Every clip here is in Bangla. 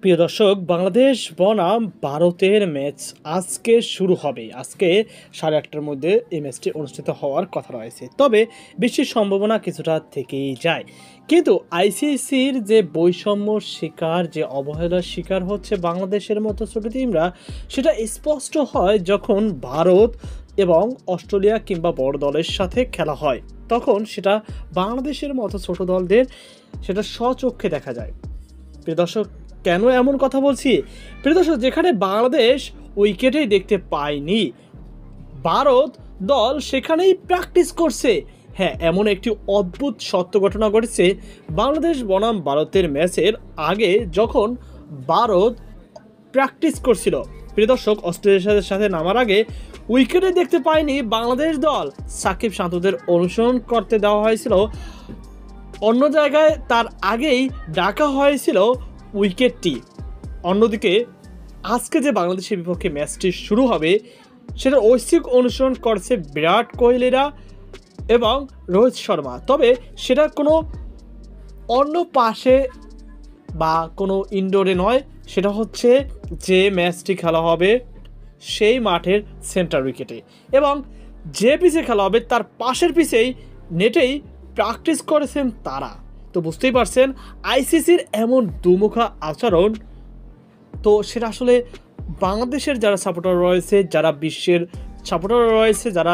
প্রিয় দর্শক, বাংলাদেশ বনাম ভারতের ম্যাচ আজকে শুরু হবে। আজকে 8:30টার মধ্যে এই ম্যাচটি অনুষ্ঠিত হওয়ার কথা রয়েছে, তবে বৃষ্টির সম্ভাবনা কিছুটা থেকেই যায়। কিন্তু আইসিসির যে বৈষম্য শিকার, যে অবহেলার শিকার হচ্ছে বাংলাদেশের মতো ছোট টিমরা, সেটা স্পষ্ট হয় যখন ভারত এবং অস্ট্রেলিয়া কিংবা বড় দলের সাথে খেলা হয়। তখন সেটা বাংলাদেশের মতো ছোট দলদের সেটা স্বচক্ষে দেখা যায়। প্রিয় দর্শক, কেন এমন কথা বলছি? প্রিয় দর্শক, যেখানে বাংলাদেশ উইকেটেই দেখতে পায়নি, ভারত দল সেখানেই প্র্যাকটিস করছে। হ্যাঁ, এমন একটি অদ্ভুত সত্য ঘটনা ঘটেছে বাংলাদেশ বনাম ভারতের ম্যাচের আগে, যখন ভারত প্র্যাকটিস করছিল। প্রিয় দর্শক, অস্ট্রেলিয়ার সাথে নামার আগে উইকেটে দেখতে পায়নি বাংলাদেশ দল। সাকিব শান্তদের অনুসরণ করতে দেওয়া হয়েছিল অন্য জায়গায়, তার আগেই ডাকা হয়েছিল উইকেটটি। অন্যদিকে আজকে যে বাংলাদেশের বিপক্ষে ম্যাচটি শুরু হবে, সেটা ঐচ্ছিক অনুসরণ করছে বিরাট কোহলিরা এবং রোহিত শর্মা। তবে সেটা কোনো অন্য পাশে বা কোনো ইনডোরে নয়, সেটা হচ্ছে যে ম্যাচটি খেলা হবে সেই মাঠের সেন্টার উইকেটে, এবং যে পিচে খেলা হবে তার পাশের পিচেই নেটেই প্র্যাকটিস করেছেন তারা। তো বুঝতেই পারছেন আইসিসির এমন দুমুখা আচরণ। তো সেটা আসলে বাংলাদেশের যারা সাপোর্টার রয়েছে, যারা বিশ্বের সাপোর্টার রয়েছে, যারা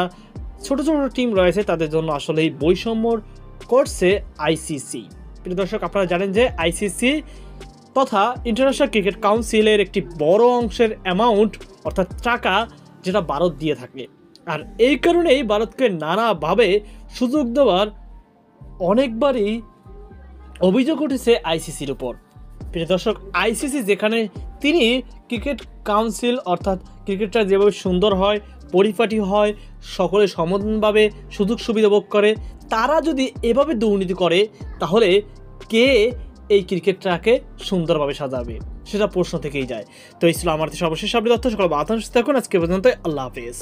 ছোট ছোট টিম রয়েছে, তাদের জন্য আসলেই বৈষম্য করছে আইসিসি। প্রিয় দর্শক, আপনারা জানেন যে আইসিসি তথা ইন্টারন্যাশনাল ক্রিকেট কাউন্সিলের একটি বড় অংশের অ্যামাউন্ট, অর্থাৎ টাকা, যেটা ভারত দিয়ে থাকে। আর এই কারণেই ভারতকে নানাভাবে সুযোগ দেওয়ার অনেকবারই অভিযোগ উঠেছে আইসিসির উপর। প্রিয় দর্শক, আইসিসি যেখানে তিনি ক্রিকেট কাউন্সিল, অর্থাৎ ক্রিকেটটা যেভাবে সুন্দর হয়, পরিপাটি হয়, সকলে সমানভাবে সুযোগ সুবিধা ভোগ করে, তারা যদি এভাবে দুর্নীতি করে, তাহলে কে এই ক্রিকেটটাকে সুন্দরভাবে সাজাবে? সেটা প্রশ্ন থেকেই যায়। তো এই ছিল আমার সর্বশেষ আপডেট। তথ্য সকল বাতাংশ থাকুন। আজকে পর্যন্ত, আল্লাহ হাফিজ।